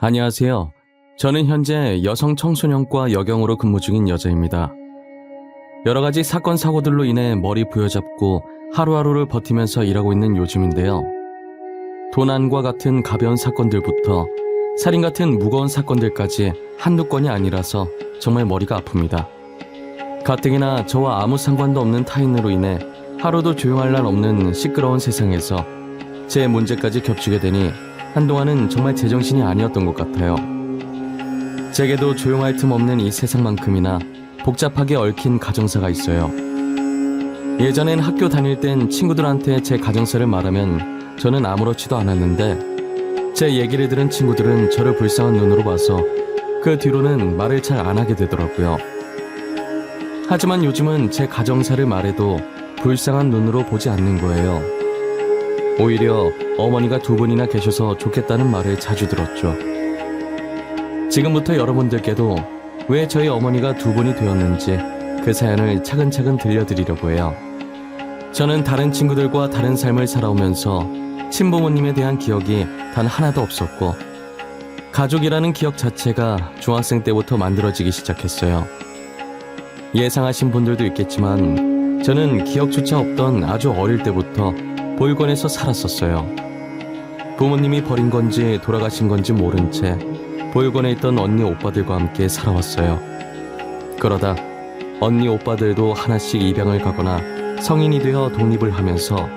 안녕하세요. 저는 현재 여성 청소년과 여경으로 근무 중인 여자입니다. 여러 가지 사건 사고들로 인해 머리 부여잡고 하루하루를 버티면서 일하고 있는 요즘인데요. 도난과 같은 가벼운 사건들부터 살인 같은 무거운 사건들까지 한두 건이 아니라서 정말 머리가 아픕니다. 가뜩이나 저와 아무 상관도 없는 타인으로 인해 하루도 조용할 날 없는 시끄러운 세상에서 제 문제까지 겹치게 되니 한동안은 정말 제정신이 아니었던 것 같아요. 제게도 조용할 틈 없는 이 세상만큼이나 복잡하게 얽힌 가정사가 있어요. 예전엔 학교 다닐 땐 친구들한테 제 가정사를 말하면 저는 아무렇지도 않았는데 제 얘기를 들은 친구들은 저를 불쌍한 눈으로 봐서 그 뒤로는 말을 잘 안 하게 되더라고요. 하지만 요즘은 제 가정사를 말해도 불쌍한 눈으로 보지 않는 거예요. 오히려 어머니가 두 분이나 계셔서 좋겠다는 말을 자주 들었죠. 지금부터 여러분들께도 왜 저희 어머니가 두 분이 되었는지 그 사연을 차근차근 들려드리려고 해요. 저는 다른 친구들과 다른 삶을 살아오면서 친부모님에 대한 기억이 단 하나도 없었고 가족이라는 기억 자체가 중학생 때부터 만들어지기 시작했어요. 예상하신 분들도 있겠지만 저는 기억조차 없던 아주 어릴 때부터 보육원에서 살았었어요. 부모님이 버린 건지 돌아가신 건지 모른 채 보육원에 있던 언니 오빠들과 함께 살아왔어요. 그러다 언니 오빠들도 하나씩 입양을 가거나 성인이 되어 독립을 하면서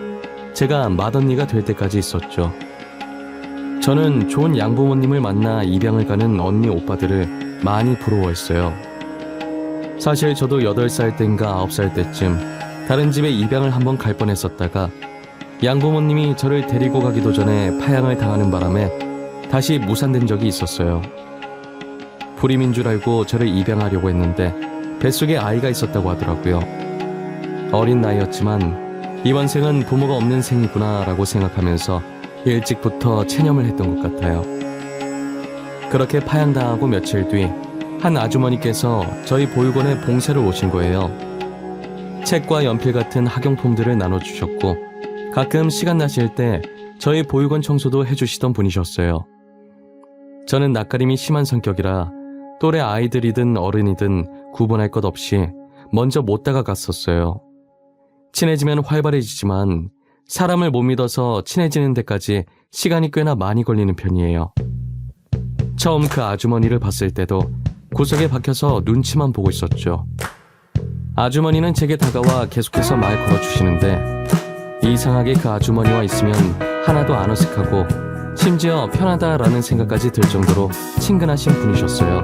제가 맏언니가 될 때까지 있었죠. 저는 좋은 양부모님을 만나 입양을 가는 언니 오빠들을 많이 부러워했어요. 사실 저도 8살 땐가 9살 때쯤 다른 집에 입양을 한번 갈 뻔했었다가 양부모님이 저를 데리고 가기도 전에 파양을 당하는 바람에 다시 무산된 적이 있었어요. 불임인 줄 알고 저를 입양하려고 했는데 뱃속에 아이가 있었다고 하더라고요. 어린 나이였지만 이번 생은 부모가 없는 생이구나 라고 생각하면서 일찍부터 체념을 했던 것 같아요. 그렇게 파양당하고 며칠 뒤 한 아주머니께서 저희 보육원에 봉사를 오신 거예요. 책과 연필 같은 학용품들을 나눠주셨고 가끔 시간 나실 때 저희 보육원 청소도 해주시던 분이셨어요. 저는 낯가림이 심한 성격이라 또래 아이들이든 어른이든 구분할 것 없이 먼저 못 다가갔었어요. 친해지면 활발해지지만 사람을 못 믿어서 친해지는 데까지 시간이 꽤나 많이 걸리는 편이에요. 처음 그 아주머니를 봤을 때도 구석에 박혀서 눈치만 보고 있었죠. 아주머니는 제게 다가와 계속해서 말 걸어주시는데 이상하게 그 아주머니와 있으면 하나도 안 어색하고 심지어 편하다라는 생각까지 들 정도로 친근하신 분이셨어요.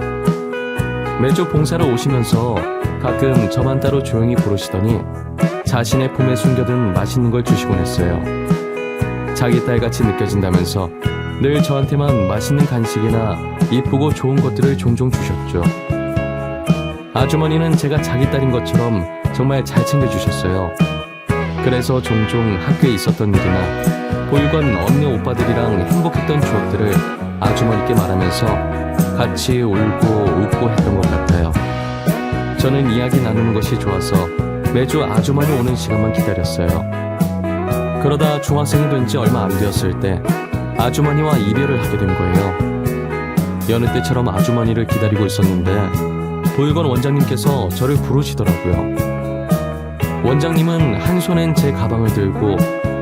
매주 봉사를 오시면서 가끔 저만 따로 조용히 부르시더니 자신의 품에 숨겨둔 맛있는 걸 주시곤 했어요. 자기 딸같이 느껴진다면서 늘 저한테만 맛있는 간식이나 이쁘고 좋은 것들을 종종 주셨죠. 아주머니는 제가 자기 딸인 것처럼 정말 잘 챙겨주셨어요. 그래서 종종 학교에 있었던 일이나 보육원 언니 오빠들이랑 행복했던 추억들을 아주머니께 말하면서 같이 울고 웃고 했던 것 같아요. 저는 이야기 나누는 것이 좋아서 매주 아주머니 오는 시간만 기다렸어요. 그러다 중학생이 된 지 얼마 안 되었을 때 아주머니와 이별을 하게 된 거예요. 여느 때처럼 아주머니를 기다리고 있었는데 보육원 원장님께서 저를 부르시더라고요. 원장님은 한 손엔 제 가방을 들고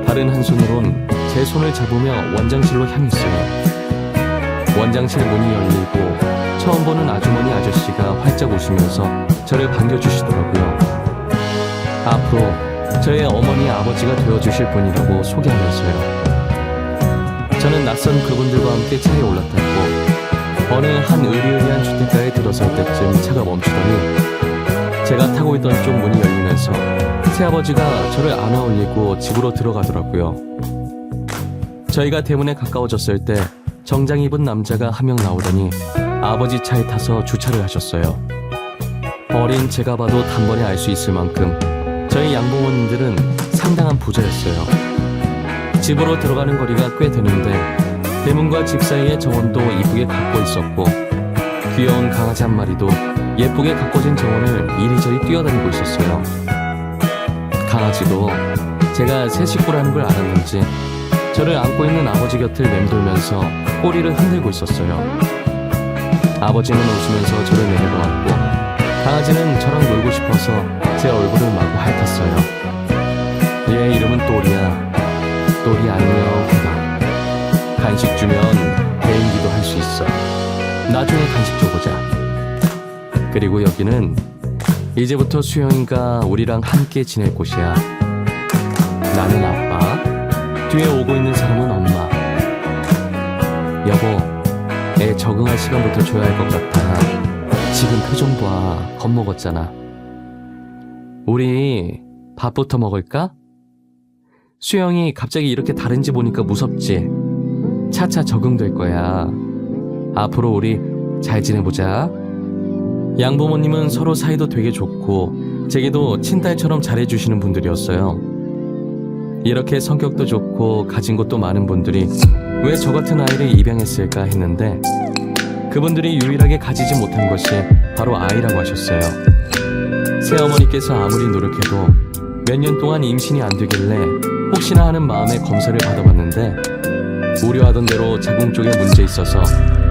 다른 한 손으론 제 손을 잡으며 원장실로 향했어요. 원장실 문이 열리고 처음 보는 아주머니 아저씨가 활짝 웃으면서 저를 반겨주시더라고요. 앞으로 저의 어머니 아버지가 되어주실 분이라고 소개하면서요. 저는 낯선 그분들과 함께 차에 올라탔고 어느 한 으리으리한 주택가에 들어설 때쯤 차가 멈추더니 제가 타고 있던 쪽 문이 열리면서 새아버지가 저를 안아 올리고 집으로 들어가더라고요. 저희가 대문에 가까워졌을 때 정장 입은 남자가 한 명 나오더니 아버지 차에 타서 주차를 하셨어요. 어린 제가 봐도 단번에 알 수 있을 만큼 저희 양부모님들은 상당한 부자였어요. 집으로 들어가는 거리가 꽤 되는데 대문과 집 사이의 정원도 이쁘게 가꿔 있었고 귀여운 강아지 한 마리도 예쁘게 가꿔진 정원을 이리저리 뛰어다니고 있었어요. 강아지도 제가 새 식구라는 걸 알았는지 저를 안고 있는 아버지 곁을 맴돌면서 꼬리를 흔들고 있었어요. 아버지는 웃으면서 저를 내려놓았고 강아지는 저랑 놀고 싶어서 제 얼굴을 마구 핥았어요. 얘 이름은 또리야. 또리 안녕 해봐. 간식 주면 개인기도 할 수 있어. 나중에 간식 줘보자. 그리고 여기는 이제부터 수영이가 우리랑 함께 지낼 곳이야. 나는 아빠, 뒤에 오고 있는 사람은 엄마. 여보, 애 적응할 시간부터 줘야 할 것 같아. 지금 표정 봐. 겁먹었잖아. 우리 밥부터 먹을까? 수영이 갑자기 이렇게 다른지 보니까 무섭지? 차차 적응될 거야. 앞으로 우리 잘 지내보자. 양부모님은 서로 사이도 되게 좋고 제게도 친딸처럼 잘해주시는 분들이었어요. 이렇게 성격도 좋고 가진 것도 많은 분들이 왜 저 같은 아이를 입양했을까 했는데 그분들이 유일하게 가지지 못한 것이 바로 아이라고 하셨어요. 새어머니께서 아무리 노력해도 몇 년 동안 임신이 안 되길래 혹시나 하는 마음에 검사를 받아봤는데 우려하던 대로 자궁 쪽에 문제 있어서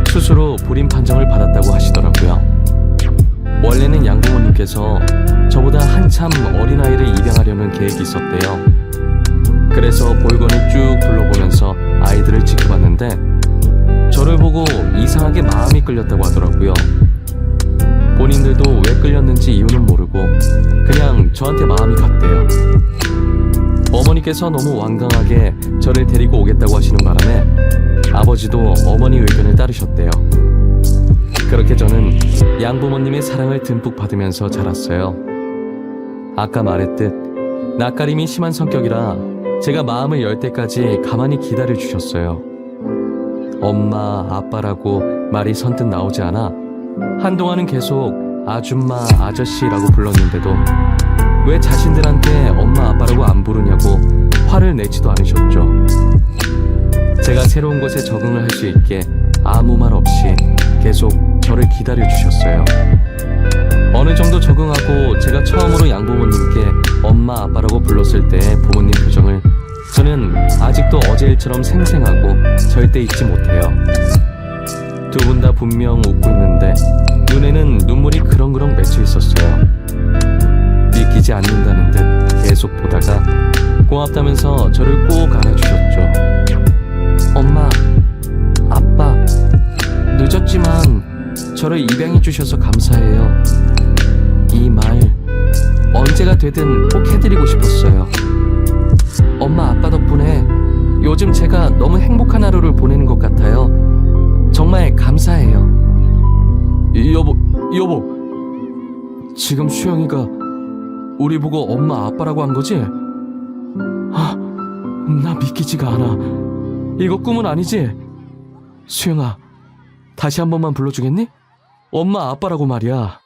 수술 후 불임 판정을 받았다고 하시더라고요. 원래는 양부모님께서 저보다 한참 어린아이를 입양하려는 계획이 있었대요. 그래서 볼건을 쭉 둘러보면서 아이들을 지켜봤는데 저를 보고 이상하게 마음이 끌렸다고 하더라고요. 본인들도 왜 끌렸는지 이유는 모르고 그냥 저한테 마음이 갔대요. 어머니께서 너무 완강하게 저를 데리고 오겠다고 하시는 바람에 아버지도 어머니 의견을 따르셨대요. 그렇게 저는 양부모님의 사랑을 듬뿍 받으면서 자랐어요. 아까 말했듯 낯가림이 심한 성격이라 제가 마음을 열 때까지 가만히 기다려 주셨어요. 엄마, 아빠라고 말이 선뜻 나오지 않아 한동안은 계속 아줌마, 아저씨라고 불렀는데도 왜 자신들한테 엄마, 아빠라고 안 부르냐고 화를 내지도 않으셨죠. 제가 새로운 곳에 적응을 할 수 있게 아무 말 없이 계속 저를 기다려 주셨어요. 어느 정도 적응하고 제가 처음으로 양부모님께 엄마, 아빠라고 불렀을 때의 부모님 표정을 저는 아직도 어제 일처럼 생생하고 절대 잊지 못해요. 두 분 다 분명 웃고 있는데 눈에는 눈물이 그렁그렁 맺혀 있었어요. 믿기지 않는다는 듯 계속 보다가 고맙다면서 저를 꼭 안아주셨죠. 엄마, 아빠, 늦었지만 저를 입양해 주셔서 감사해요. 이 말 언제가 되든 꼭 해드리고 싶었어요. 엄마, 아빠 덕분에 요즘 제가 너무 행복한 하루를 보내는 것 같아요. 정말 감사해요. 여보, 지금 수영이가 우리 보고 엄마, 아빠라고 한 거지? 나 믿기지가 않아. 이거 꿈은 아니지? 수영아, 다시 한 번만 불러주겠니? 엄마, 아빠라고 말이야.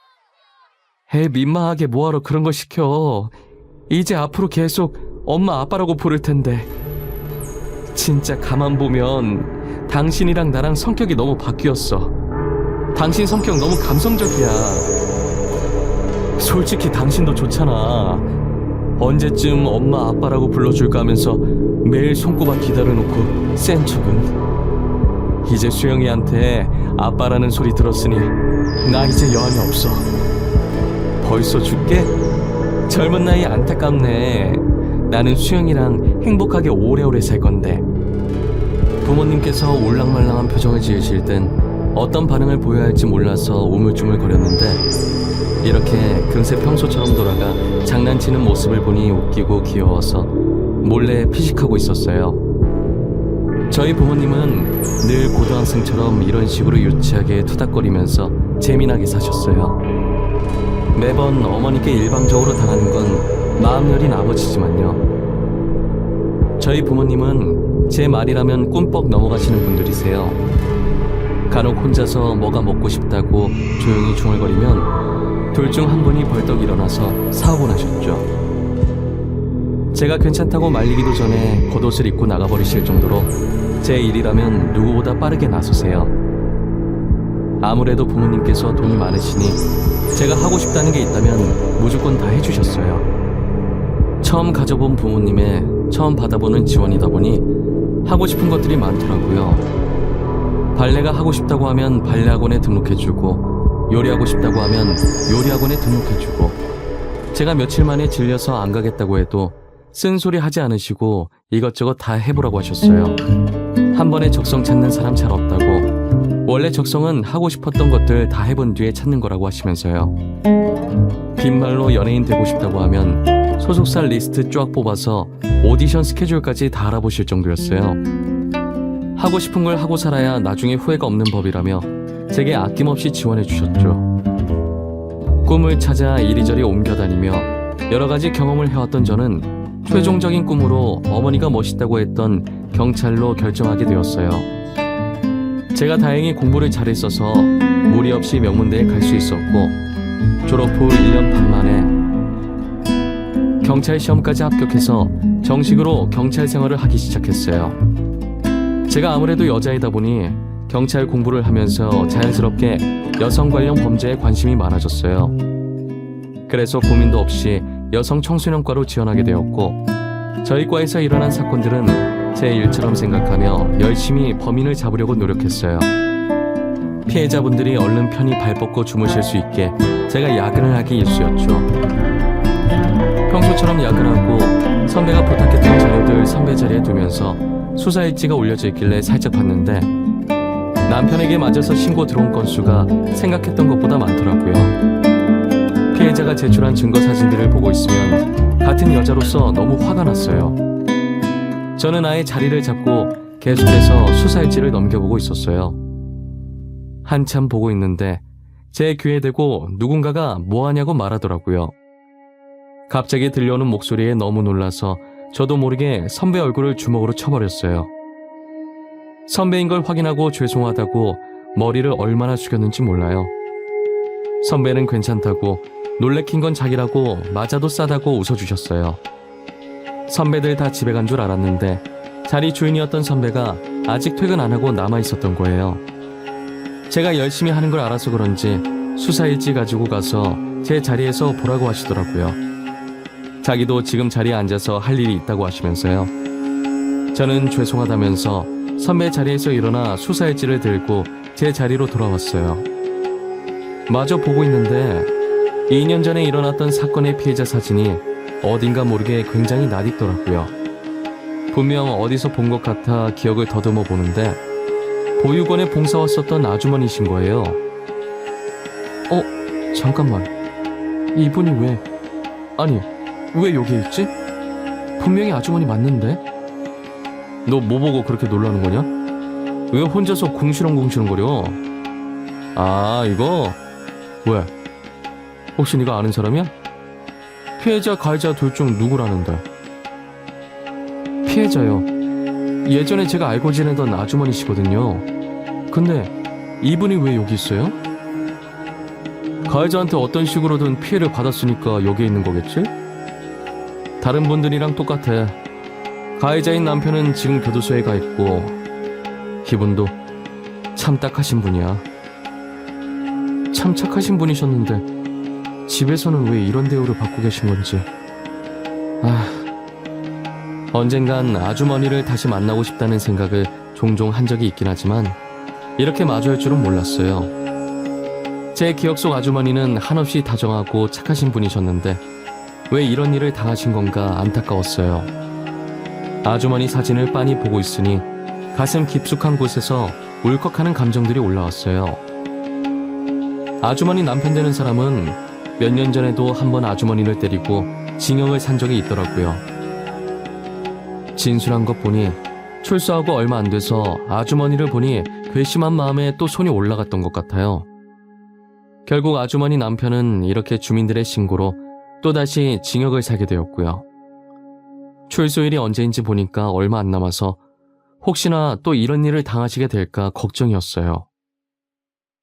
애 민망하게 뭐하러 그런 걸 시켜. 이제 앞으로 계속 엄마, 아빠라고 부를 텐데. 진짜 가만 보면 당신이랑 나랑 성격이 너무 바뀌었어. 당신 성격 너무 감성적이야. 솔직히 당신도 좋잖아. 언제쯤 엄마, 아빠라고 불러줄까 하면서 매일 손꼽아 기다려놓고 센 척은. 이제 수영이한테 아빠라는 소리 들었으니 나 이제 여한이 없어. 벌써 죽게? 젊은 나이에 안타깝네. 나는 수영이랑 행복하게 오래오래 살 건데. 부모님께서 올랑말랑한 표정을 지으실 땐 어떤 반응을 보여야 할지 몰라서 우물쭈물거렸는데 이렇게 금세 평소처럼 돌아가 장난치는 모습을 보니 웃기고 귀여워서 몰래 피식하고 있었어요. 저희 부모님은 늘 고등학생처럼 이런 식으로 유치하게 투닥거리면서 재미나게 사셨어요. 매번 어머니께 일방적으로 당하는 건 마음 여린 아버지지만요. 저희 부모님은 제 말이라면 꿈뻑 넘어가시는 분들이세요. 간혹 혼자서 뭐가 먹고 싶다고 조용히 중얼거리면 둘 중 한 분이 벌떡 일어나서 사오고 나셨죠. 제가 괜찮다고 말리기도 전에 겉옷을 입고 나가버리실 정도로 제 일이라면 누구보다 빠르게 나서세요. 아무래도 부모님께서 돈이 많으시니 제가 하고 싶다는 게 있다면 무조건 다 해주셨어요. 처음 가져본 부모님의 처음 받아보는 지원이다 보니 하고 싶은 것들이 많더라고요. 발레가 하고 싶다고 하면 발레학원에 등록해주고, 요리하고 싶다고 하면 요리학원에 등록해주고, 제가 며칠 만에 질려서 안 가겠다고 해도 쓴소리 하지 않으시고 이것저것 다 해보라고 하셨어요. 한 번에 적성 찾는 사람 잘 없다고, 원래 적성은 하고 싶었던 것들 다 해본 뒤에 찾는 거라고 하시면서요. 빈말로 연예인 되고 싶다고 하면 소속사 리스트 쫙 뽑아서 오디션 스케줄까지 다 알아보실 정도였어요. 하고 싶은 걸 하고 살아야 나중에 후회가 없는 법이라며 제게 아낌없이 지원해 주셨죠. 꿈을 찾아 이리저리 옮겨다니며 여러 가지 경험을 해왔던 저는 최종적인 꿈으로 어머니가 멋있다고 했던 경찰로 결정하게 되었어요. 제가 다행히 공부를 잘했어서 무리 없이 명문대에 갈 수 있었고, 졸업 후 1년 반 만에 경찰 시험까지 합격해서 정식으로 경찰 생활을 하기 시작했어요. 제가 아무래도 여자이다 보니 경찰 공부를 하면서 자연스럽게 여성 관련 범죄에 관심이 많아졌어요. 그래서 고민도 없이 여성 청소년과로 지원하게 되었고, 저희 과에서 일어난 사건들은 제 일처럼 생각하며 열심히 범인을 잡으려고 노력했어요. 피해자분들이 얼른 편히 발 뻗고 주무실 수 있게 제가 야근을 하기 일쑤였죠. 평소처럼 야근하고 선배가 부탁했던 자료들 선배 자리에 두면서 수사 일지가 올려져 있길래 살짝 봤는데, 남편에게 맞아서 신고 들어온 건수가 생각했던 것보다 많더라고요. 피해자가 제출한 증거 사진들을 보고 있으면 같은 여자로서 너무 화가 났어요. 저는 아예 자리를 잡고 계속해서 수사 일지를 넘겨보고 있었어요. 한참 보고 있는데 제 귀에 대고 누군가가 뭐하냐고 말하더라고요. 갑자기 들려오는 목소리에 너무 놀라서 저도 모르게 선배 얼굴을 주먹으로 쳐버렸어요. 선배인 걸 확인하고 죄송하다고 머리를 얼마나 숙였는지 몰라요. 선배는 괜찮다고, 놀래킨 건 자기라고 맞아도 싸다고 웃어주셨어요. 선배들 다 집에 간 줄 알았는데 자리 주인이었던 선배가 아직 퇴근 안 하고 남아있었던 거예요. 제가 열심히 하는 걸 알아서 그런지 수사 일지 가지고 가서 제 자리에서 보라고 하시더라고요. 자기도 지금 자리에 앉아서 할 일이 있다고 하시면서요. 저는 죄송하다면서 선배 자리에서 일어나 수사 일지를 들고 제 자리로 돌아왔어요. 마저 보고 있는데 2년 전에 일어났던 사건의 피해자 사진이 어딘가 모르게 굉장히 낯익더라고요. 분명 어디서 본 것 같아 기억을 더듬어 보는데 보육원에 봉사 왔었던 아주머니신 거예요. 잠깐만, 이분이 왜 여기에 있지? 분명히 아주머니 맞는데? 너 뭐 보고 그렇게 놀라는 거냐? 왜 혼자서 궁시렁궁시렁거려? 아, 이거? 왜? 혹시 네가 아는 사람이야? 피해자, 가해자 둘 중 누구라는데? 피해자요. 예전에 제가 알고 지내던 아주머니시거든요. 근데 이분이 왜 여기 있어요? 가해자한테 어떤 식으로든 피해를 받았으니까 여기에 있는 거겠지? 다른 분들이랑 똑같아. 가해자인 남편은 지금 교도소에 가 있고, 이분도 참 딱하신 분이야. 참 착하신 분이셨는데 집에서는 왜 이런 대우를 받고 계신 건지. 언젠간 아주머니를 다시 만나고 싶다는 생각을 종종 한 적이 있긴 하지만 이렇게 마주할 줄은 몰랐어요. 제 기억 속 아주머니는 한없이 다정하고 착하신 분이셨는데 왜 이런 일을 당하신 건가 안타까웠어요. 아주머니 사진을 빤히 보고 있으니 가슴 깊숙한 곳에서 울컥하는 감정들이 올라왔어요. 아주머니 남편 되는 사람은 몇 년 전에도 한번 아주머니를 때리고 징역을 산 적이 있더라고요. 진술한 것 보니 출소하고 얼마 안 돼서 아주머니를 보니 괘씸한 마음에 또 손이 올라갔던 것 같아요. 결국 아주머니 남편은 이렇게 주민들의 신고로 또다시 징역을 살게 되었고요. 출소일이 언제인지 보니까 얼마 안 남아서 혹시나 또 이런 일을 당하시게 될까 걱정이었어요.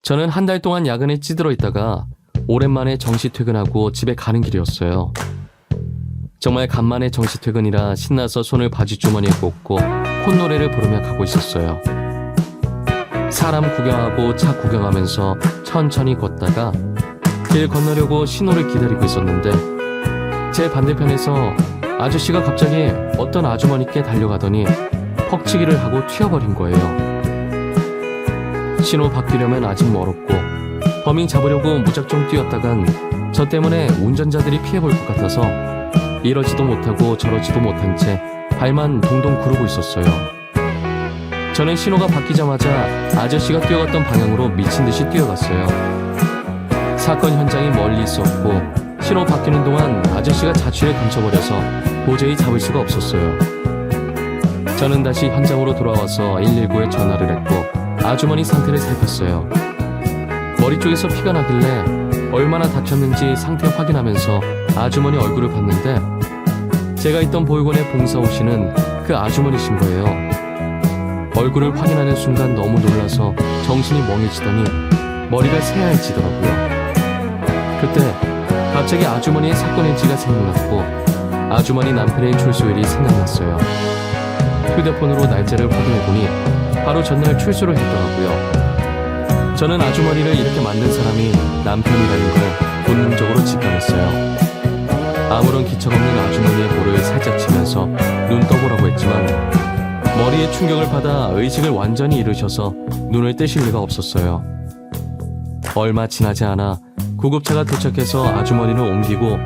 저는 한 달 동안 야근에 찌들어 있다가 오랜만에 정시 퇴근하고 집에 가는 길이었어요. 정말 간만에 정시 퇴근이라 신나서 손을 바지 주머니에 꽂고 콧노래를 부르며 가고 있었어요. 사람 구경하고 차 구경하면서 천천히 걷다가 길 건너려고 신호를 기다리고 있었는데 제 반대편에서 아저씨가 갑자기 어떤 아주머니께 달려가더니 퍽치기를 하고 튀어버린 거예요. 신호 바뀌려면 아직 멀었고 범인 잡으려고 무작정 뛰었다간 저 때문에 운전자들이 피해볼 것 같아서 이러지도 못하고 저러지도 못한 채 발만 동동 구르고 있었어요. 저는 신호가 바뀌자마자 아저씨가 뛰어갔던 방향으로 미친 듯이 뛰어갔어요. 사건 현장이 멀리 있었고 신호 바뀌는 동안 아저씨가 자취를 감춰버려서 도저히 잡을 수가 없었어요. 저는 다시 현장으로 돌아와서 119에 전화를 했고 아주머니 상태를 살폈어요. 머리 쪽에서 피가 나길래 얼마나 다쳤는지 상태 확인하면서 아주머니 얼굴을 봤는데 제가 있던 보육원에 봉사 오시는 그 아주머니신 거예요. 얼굴을 확인하는 순간 너무 놀라서 정신이 멍해지더니 머리가 새하얘지더라고요. 그때 갑자기 아주머니의 사건 일지가 생각났고 아주머니 남편의 출소일이 생각났어요. 휴대폰으로 날짜를 확인해보니 바로 전날 출소를 했더라고요. 저는 아주머니를 이렇게 만든 사람이 남편이라는 걸 본능적으로 직감했어요. 아무런 기척 없는 아주머니의 볼을 살짝 치면서 눈 떠보라고 했지만 머리에 충격을 받아 의식을 완전히 잃으셔서 눈을 떼실 리가 없었어요. 얼마 지나지 않아 구급차가 도착해서 아주머니를 옮기고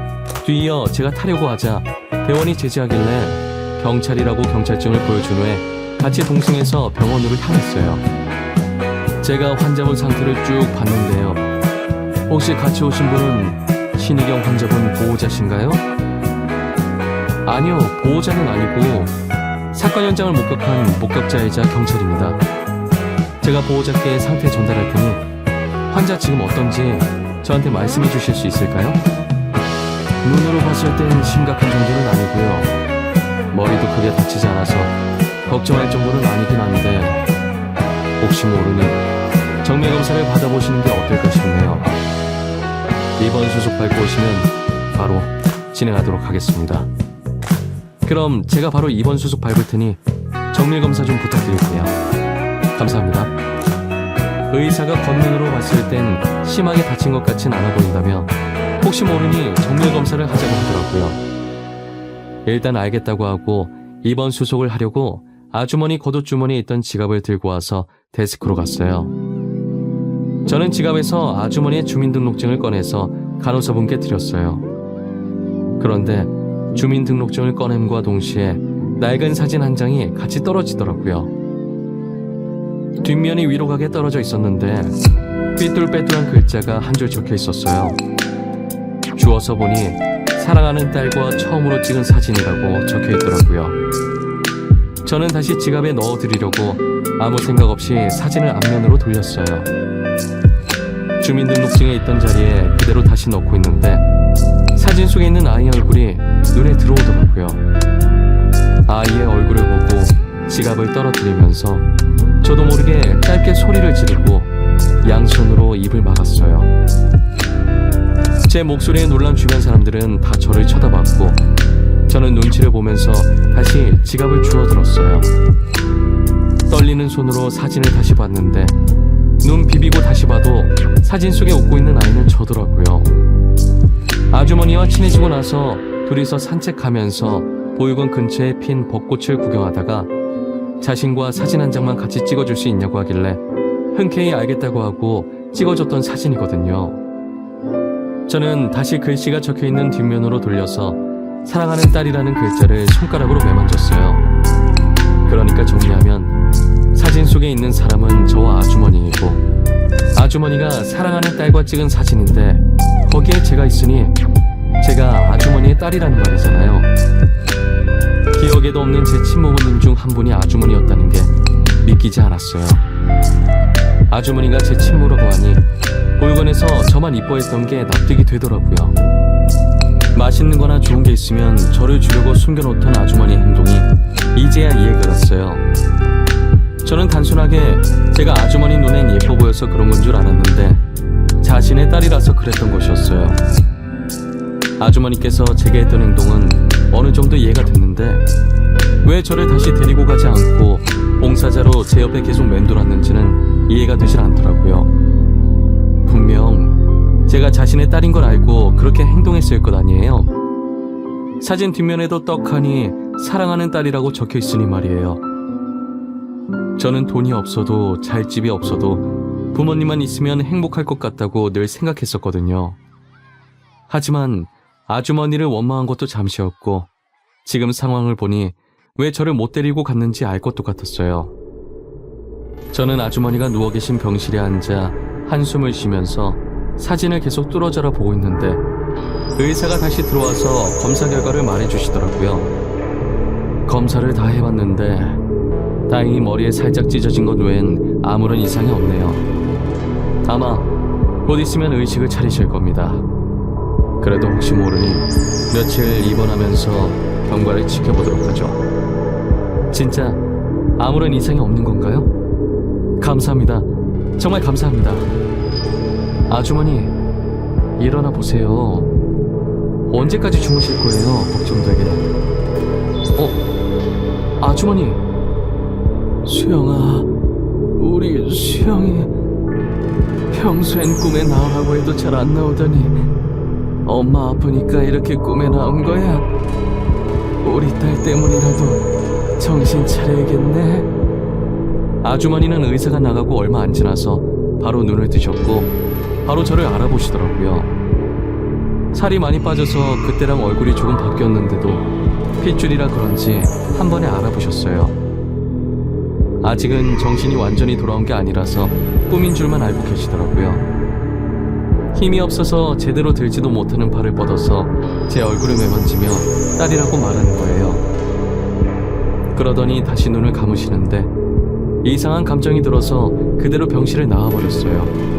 뒤이어 제가 타려고 하자 대원이 제지하길래 경찰이라고 경찰증을 보여준 후에 같이 동승해서 병원으로 향했어요. 제가 환자분 상태를 쭉 봤는데요. 혹시 같이 오신 분은 신희경 환자분 보호자신가요? 아니요, 보호자는 아니고 사건 현장을 목격한 목격자이자 경찰입니다. 제가 보호자께 상태 전달할 테니 환자 지금 어떤지 저한테 말씀해 주실 수 있을까요? 눈으로 봤을 땐 심각한 정도는 아니고요. 머리도 크게 다치지 않아서 걱정할 정도는 아니긴 한데 혹시 모르니 정밀검사를 받아보시는 게 어떨까 싶네요. 입원 수속 밟고 오시면 바로 진행하도록 하겠습니다. 그럼 제가 바로 입원 수속 밟을 테니 정밀검사 좀 부탁드릴게요. 감사합니다. 의사가 겉면으로 봤을 땐 심하게 다친 것 같진 않아 보인다며 혹시 모르니 정밀검사를 하자고 하더라고요. 일단 알겠다고 하고 입원 수속을 하려고 아주머니 겉옷주머니에 있던 지갑을 들고 와서 데스크로 갔어요. 저는 지갑에서 아주머니의 주민등록증을 꺼내서 간호사분께 드렸어요. 그런데 주민등록증을 꺼냄과 동시에 낡은 사진 한 장이 같이 떨어지더라고요. 뒷면이 위로 가게 떨어져 있었는데 삐뚤빼뚤한 글자가 한 줄 적혀 있었어요. 주워서 보니 사랑하는 딸과 처음으로 찍은 사진이라고 적혀 있더라고요. 저는 다시 지갑에 넣어드리려고 아무 생각 없이 사진을 앞면으로 돌렸어요. 주민등록증에 있던 자리에 그대로 다시 넣고 있는데 사진 속에 있는 아이 얼굴이 눈에 들어오더라고요. 아이의 얼굴을 보고 지갑을 떨어뜨리면서 저도 모르게 짧게 소리를 지르고 양손으로 입을 막았어요. 제 목소리에 놀란 주변 사람들은 다 저를 쳐다봤고 저는 눈치를 보면서 다시 지갑을 주워들었어요. 떨리는 손으로 사진을 다시 봤는데 눈 비비고 다시 봐도 사진 속에 웃고 있는 아이는 저더라고요. 아주머니와 친해지고 나서 둘이서 산책하면서 보육원 근처에 핀 벚꽃을 구경하다가 자신과 사진 한 장만 같이 찍어줄 수 있냐고 하길래 흔쾌히 알겠다고 하고 찍어줬던 사진이거든요. 저는 다시 글씨가 적혀있는 뒷면으로 돌려서 사랑하는 딸이라는 글자를 손가락으로 매만졌어요. 그러니까 정리하면 사진 속에 있는 사람은 저와 아주머니이고 아주머니가 사랑하는 딸과 찍은 사진인데 거기에 제가 있으니 제가 아주머니의 딸이라는 말이잖아요. 기억에도 없는 제 친모모님 중 한 분이 아주머니였다는 게 믿기지 않았어요. 아주머니가 제 친모라고 하니 보육원에서 저만 이뻐했던 게 납득이 되더라고요. 맛있는 거나 좋은 게 있으면 저를 주려고 숨겨놓던 아주머니의 행동이 이제야 이해가 갔어요. 저는 단순하게 제가 아주머니 눈엔 예뻐 보여서 그런 건 줄 알았는데 자신의 딸이라서 그랬던 것이었어요. 아주머니께서 제게 했던 행동은 어느 정도 이해가 됐는데 왜 저를 다시 데리고 가지 않고 봉사자로 제 옆에 계속 맴돌았는지는 이해가 되질 않더라고요. 분명 제가 자신의 딸인 걸 알고 그렇게 행동했을 것 아니에요. 사진 뒷면에도 떡하니 사랑하는 딸이라고 적혀 있으니 말이에요. 저는 돈이 없어도 잘 집이 없어도 부모님만 있으면 행복할 것 같다고 늘 생각했었거든요. 하지만 아주머니를 원망한 것도 잠시였고 지금 상황을 보니 왜 저를 못 데리고 갔는지 알 것도 같았어요. 저는 아주머니가 누워 계신 병실에 앉아 한숨을 쉬면서 사진을 계속 뚫어져라 보고 있는데 의사가 다시 들어와서 검사 결과를 말해주시더라고요. 검사를 다 해봤는데 다행히 머리에 살짝 찢어진 것 외엔 아무런 이상이 없네요. 아마 곧 있으면 의식을 차리실 겁니다. 그래도 혹시 모르니 며칠 입원하면서 경과를 지켜보도록 하죠. 진짜 아무런 이상이 없는 건가요? 감사합니다. 정말 감사합니다. 아주머니, 일어나 보세요. 언제까지 주무실 거예요? 걱정되게. 아주머니. 수영아, 우리 수영이 평소엔 꿈에 나오라고 해도 잘 안 나오더니 엄마 아프니까 이렇게 꿈에 나온 거야? 우리 딸 때문이라도 정신 차려야겠네. 아주머니는 의사가 나가고 얼마 안 지나서 바로 눈을 뜨셨고 바로 저를 알아보시더라고요. 살이 많이 빠져서 그때랑 얼굴이 조금 바뀌었는데도 핏줄이라 그런지 한 번에 알아보셨어요. 아직은 정신이 완전히 돌아온 게 아니라서 꿈인 줄만 알고 계시더라고요. 힘이 없어서 제대로 들지도 못하는 팔을 뻗어서 제 얼굴을 매만지며 딸이라고 말하는 거예요. 그러더니 다시 눈을 감으시는데 이상한 감정이 들어서 그대로 병실을 나와버렸어요.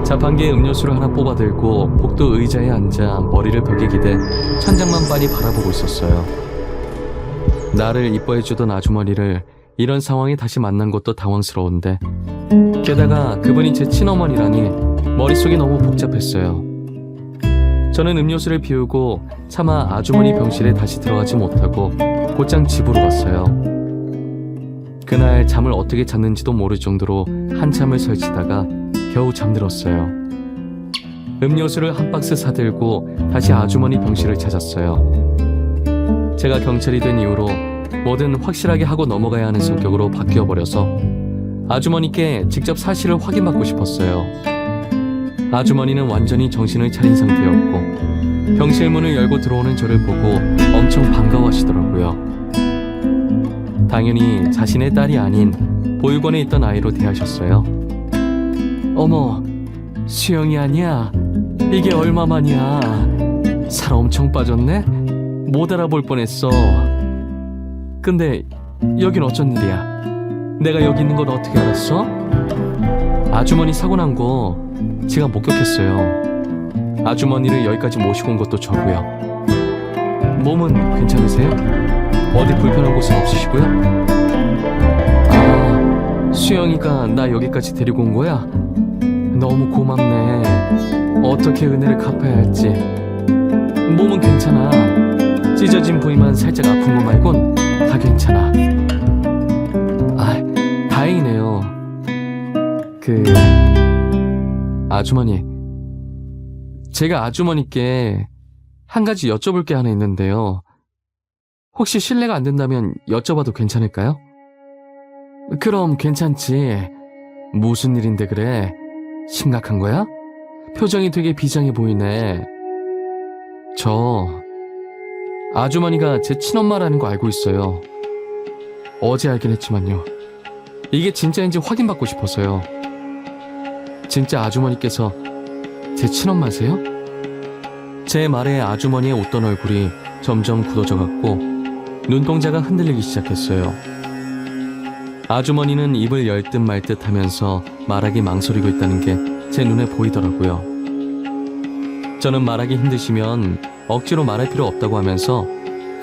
자판기에 음료수를 하나 뽑아 들고 복도 의자에 앉아 머리를 벽에 기대 천장만 빤히 바라보고 있었어요. 나를 이뻐해주던 아주머니를 이런 상황에 다시 만난 것도 당황스러운데 게다가 그분이 제 친어머니라니 머릿속이 너무 복잡했어요. 저는 음료수를 비우고 차마 아주머니 병실에 다시 들어가지 못하고 곧장 집으로 갔어요. 그날 잠을 어떻게 잤는지도 모를 정도로 한참을 설치다가 겨우 잠들었어요. 음료수를 한 박스 사들고 다시 아주머니 병실을 찾았어요. 제가 경찰이 된 이후로 뭐든 확실하게 하고 넘어가야 하는 성격으로 바뀌어버려서 아주머니께 직접 사실을 확인받고 싶었어요. 아주머니는 완전히 정신을 차린 상태였고 병실 문을 열고 들어오는 저를 보고 엄청 반가워하시더라고요. 당연히 자신의 딸이 아닌 보육원에 있던 아이로 대하셨어요. 어머, 수영이 아니야? 이게 얼마만이야? 살 엄청 빠졌네? 못 알아볼 뻔했어. 근데 여긴 어쩐 일이야? 내가 여기 있는 건 어떻게 알았어? 아주머니 사고 난 거 제가 목격했어요. 아주머니를 여기까지 모시고 온 것도 저고요. 몸은 괜찮으세요? 어디 불편한 곳은 없으시고요? 아, 수영이가 나 여기까지 데리고 온 거야? 너무 고맙네. 어떻게 은혜를 갚아야 할지. 몸은 괜찮아. 찢어진 부위만 살짝 아픈 거 말곤 다 괜찮아. 아, 다행이네요. 아주머니, 제가 아주머니께 한 가지 여쭤볼 게 하나 있는데요. 혹시 실례가 안 된다면 여쭤봐도 괜찮을까요? 그럼 괜찮지. 무슨 일인데 그래? 심각한 거야? 표정이 되게 비장해 보이네. 아주머니가 제 친엄마라는 거 알고 있어요. 어제 알긴 했지만요. 이게 진짜인지 확인받고 싶어서요. 진짜 아주머니께서 제 친엄마세요? 제 말에 아주머니의 웃던 얼굴이 점점 굳어져갔고 눈동자가 흔들리기 시작했어요. 아주머니는 입을 열 듯 말 듯 하면서 말하기 망설이고 있다는 게 제 눈에 보이더라고요. 저는 말하기 힘드시면 억지로 말할 필요 없다고 하면서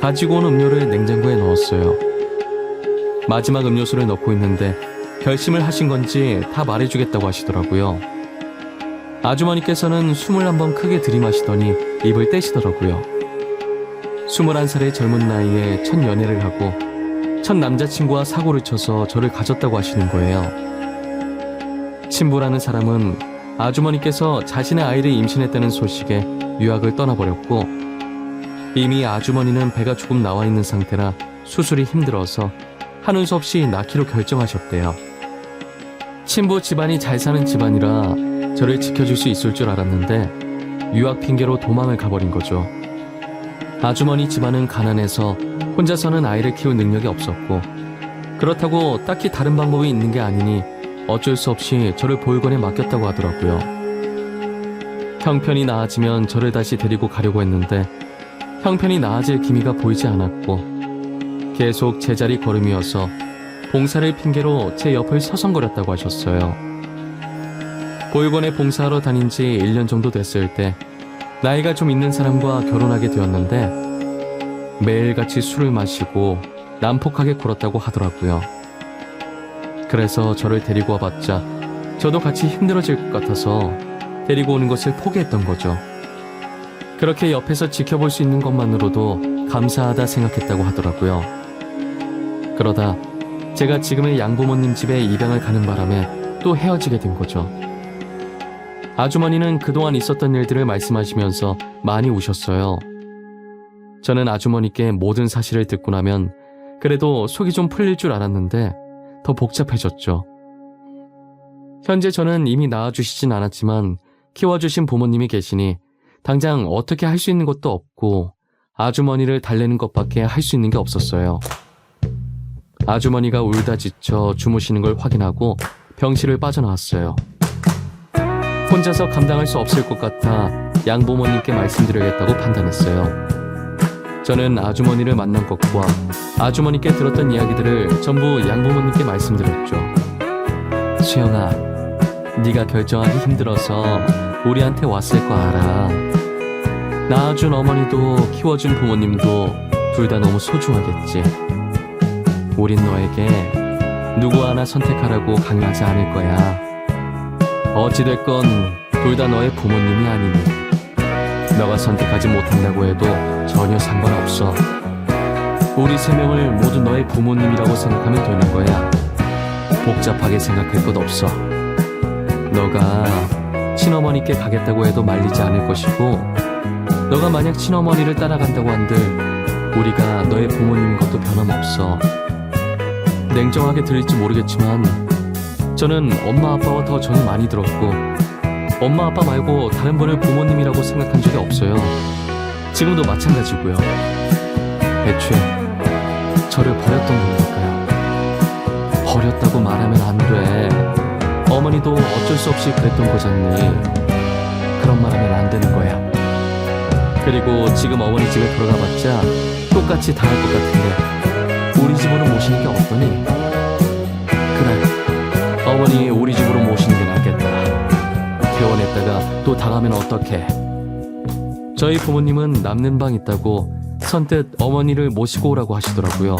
가지고 온 음료를 냉장고에 넣었어요. 마지막 음료수를 넣고 있는데 결심을 하신 건지 다 말해주겠다고 하시더라고요. 아주머니께서는 숨을 한번 크게 들이마시더니 입을 떼시더라고요. 21살의 젊은 나이에 첫 연애를 하고 첫 남자친구와 사고를 쳐서 저를 가졌다고 하시는 거예요. 친부라는 사람은 아주머니께서 자신의 아이를 임신했다는 소식에 유학을 떠나버렸고 이미 아주머니는 배가 조금 나와 있는 상태라 수술이 힘들어서 하는 수 없이 낳기로 결정하셨대요. 친부 집안이 잘 사는 집안이라 저를 지켜줄 수 있을 줄 알았는데 유학 핑계로 도망을 가버린 거죠. 아주머니 집안은 가난해서 혼자서는 아이를 키울 능력이 없었고 그렇다고 딱히 다른 방법이 있는 게 아니니 어쩔 수 없이 저를 보육원에 맡겼다고 하더라고요. 형편이 나아지면 저를 다시 데리고 가려고 했는데 형편이 나아질 기미가 보이지 않았고 계속 제자리 걸음이어서 봉사를 핑계로 제 옆을 서성거렸다고 하셨어요. 보육원에 봉사하러 다닌 지 1년 정도 됐을 때 나이가 좀 있는 사람과 결혼하게 되었는데 매일같이 술을 마시고 난폭하게 굴었다고 하더라고요. 그래서 저를 데리고 와봤자 저도 같이 힘들어질 것 같아서 데리고 오는 것을 포기했던 거죠. 그렇게 옆에서 지켜볼 수 있는 것만으로도 감사하다 생각했다고 하더라고요. 그러다 제가 지금의 양부모님 집에 입양을 가는 바람에 또 헤어지게 된 거죠. 아주머니는 그동안 있었던 일들을 말씀하시면서 많이 우셨어요. 저는 아주머니께 모든 사실을 듣고 나면 그래도 속이 좀 풀릴 줄 알았는데 더 복잡해졌죠. 현재 저는 이미 낳아주시진 않았지만 키워주신 부모님이 계시니 당장 어떻게 할 수 있는 것도 없고 아주머니를 달래는 것밖에 할 수 있는 게 없었어요. 아주머니가 울다 지쳐 주무시는 걸 확인하고 병실을 빠져나왔어요. 혼자서 감당할 수 없을 것 같아 양부모님께 말씀드려야겠다고 판단했어요. 저는 아주머니를 만난 것과 아주머니께 들었던 이야기들을 전부 양부모님께 말씀드렸죠. 수영아, 네가 결정하기 힘들어서 우리한테 왔을 거 알아. 낳아준 어머니도 키워준 부모님도 둘 다 너무 소중하겠지. 우린 너에게 누구 하나 선택하라고 강요하지 않을 거야. 어찌됐건 둘 다 너의 부모님이 아니니 너가 선택하지 못한다고 해도 전혀 상관없어. 우리 세 명을 모두 너의 부모님이라고 생각하면 되는 거야. 복잡하게 생각할 것 없어. 너가 친어머니께 가겠다고 해도 말리지 않을 것이고 너가 만약 친어머니를 따라간다고 한들 우리가 너의 부모님인 것도 변함없어. 냉정하게 들릴지 모르겠지만 저는 엄마 아빠와 더 정이 많이 들었고 엄마 아빠 말고 다른 분을 부모님이라고 생각한 적이 없어요. 지금도 마찬가지고요. 애초에 저를 버렸던 거니까요. 버렸다고 말하면 안 돼. 어머니도 어쩔 수 없이 그랬던 거잖니. 그런 말하면 안 되는 거야. 그리고 지금 어머니 집에 돌아가봤자 똑같이 당할 것 같은데 우리 집으로 모시는 게 어떠니? 그래, 어머니 우리 집으로 모시는 게 낫겠다. 개원했다가 또 당하면 어떡해. 저희 부모님은 남는 방 있다고 선뜻 어머니를 모시고 오라고 하시더라고요.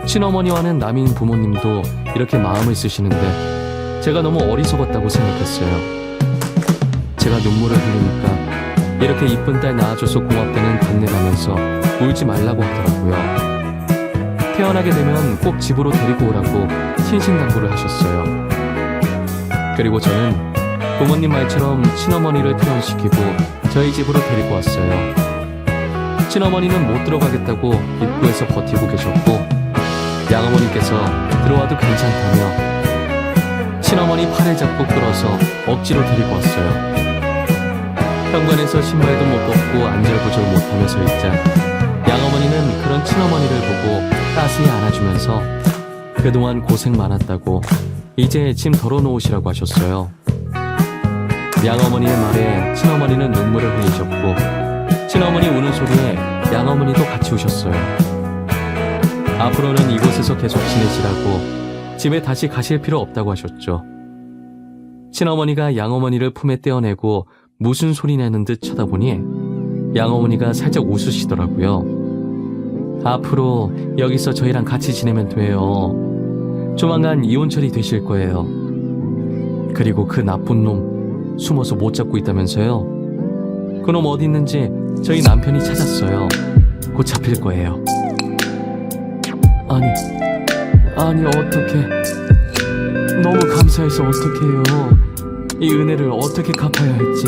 친어머니와는 남인 부모님도 이렇게 마음을 쓰시는데 제가 너무 어리석었다고 생각했어요. 제가 눈물을 흘리니까 이렇게 이쁜 딸 낳아줘서 고맙다는 건네가면서 울지 말라고 하더라고요. 태어나게 되면 꼭 집으로 데리고 오라고 신신당부를 하셨어요. 그리고 저는 부모님 말처럼 친어머니를 퇴원시키고 저희 집으로 데리고 왔어요. 친어머니는 못 들어가겠다고 입구에서 버티고 계셨고 양어머니께서 들어와도 괜찮다며 친어머니 팔을 잡고 끌어서 억지로 데리고 왔어요. 현관에서 신발도 못 벗고 안절부절 못하며 서 있자 양어머니는 그런 친어머니를 보고 따스히 안아주면서 그동안 고생 많았다고 이제 짐 덜어놓으시라고 하셨어요. 양어머니의 말에 친어머니는 눈물을 흘리셨고 친어머니 우는 소리에 양어머니도 같이 우셨어요. 앞으로는 이곳에서 계속 지내시라고 집에 다시 가실 필요 없다고 하셨죠. 친어머니가 양어머니를 품에 떼어내고 무슨 소리 내는 듯 쳐다보니 양어머니가 살짝 웃으시더라고요. 앞으로 여기서 저희랑 같이 지내면 돼요. 조만간 이혼 처리되실 거예요. 그리고 그 나쁜 놈 숨어서 못 잡고 있다면서요. 그놈 어디 있는지 저희 남편이 찾았어요. 곧 잡힐 거예요. 아니 어떡해. 너무 감사해서 어떡해요. 이 은혜를 어떻게 갚아야 할지.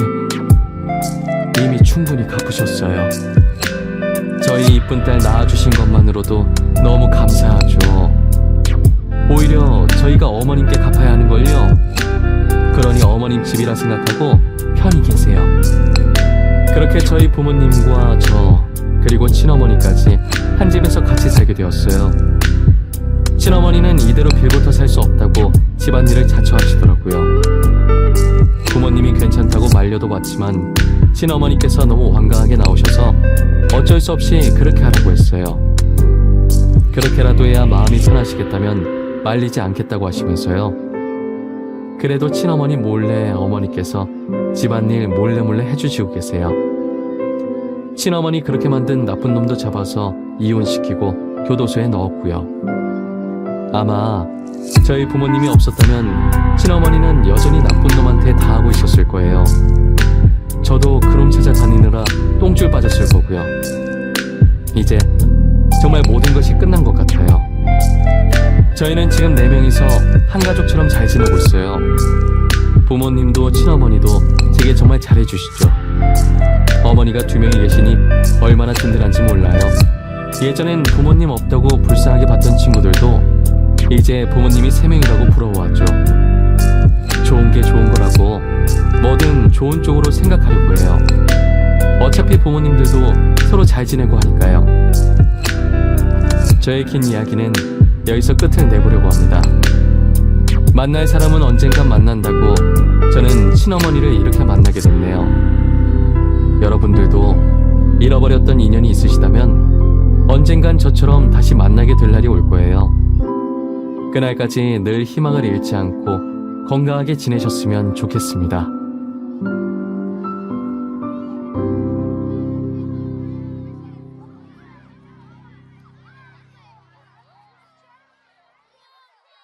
이미 충분히 갚으셨어요. 저희 이쁜 딸 낳아주신 것만으로도 너무 감사하죠. 오히려 저희가 어머님께 갚아야 하는 걸요. 그러니 어머님 집이라 생각하고 편히 계세요. 그렇게 저희 부모님과 저 그리고 친어머니까지 한 집에서 같이 살게 되었어요. 친어머니는 이대로 빌부터 살 수 없다고 집안일을 자처하시더라고요. 부모님이 괜찮다고 말려도 봤지만 친어머니께서 너무 완강하게 나오셔서 어쩔 수 없이 그렇게 하라고 했어요. 그렇게라도 해야 마음이 편하시겠다면 말리지 않겠다고 하시면서요. 그래도 친어머니 몰래 어머니께서 집안일 몰래 해주시고 계세요. 친어머니 그렇게 만든 나쁜 놈도 잡아서 이혼시키고 교도소에 넣었고요. 아마 저희 부모님이 없었다면 친어머니는 여전히 나쁜 놈한테 다 하고 있었을 거예요. 저도 그놈 찾아다니느라 똥줄 빠졌을 거고요. 이제 정말 모든 것이 끝난 것 같아요. 저희는 지금 4명이서 한 가족처럼 잘 지내고 있어요. 부모님도 친어머니도 제게 정말 잘해주시죠. 어머니가 2명이 계시니 얼마나 든든한지 몰라요. 예전엔 부모님 없다고 불쌍하게 봤던 친구들도 이제 부모님이 3명이라고 부러워하죠. 좋은 게 좋은 거라고 뭐든 좋은 쪽으로 생각하려고 해요. 어차피 부모님들도 서로 잘 지내고 하니까요. 저의 긴 이야기는 여기서 끝을 내보려고 합니다. 만날 사람은 언젠간 만난다고 저는 친어머니를 이렇게 만나게 됐네요. 여러분들도 잃어버렸던 인연이 있으시다면 언젠간 저처럼 다시 만나게 될 날이 올 거예요. 그날까지 늘 희망을 잃지 않고 건강하게 지내셨으면 좋겠습니다.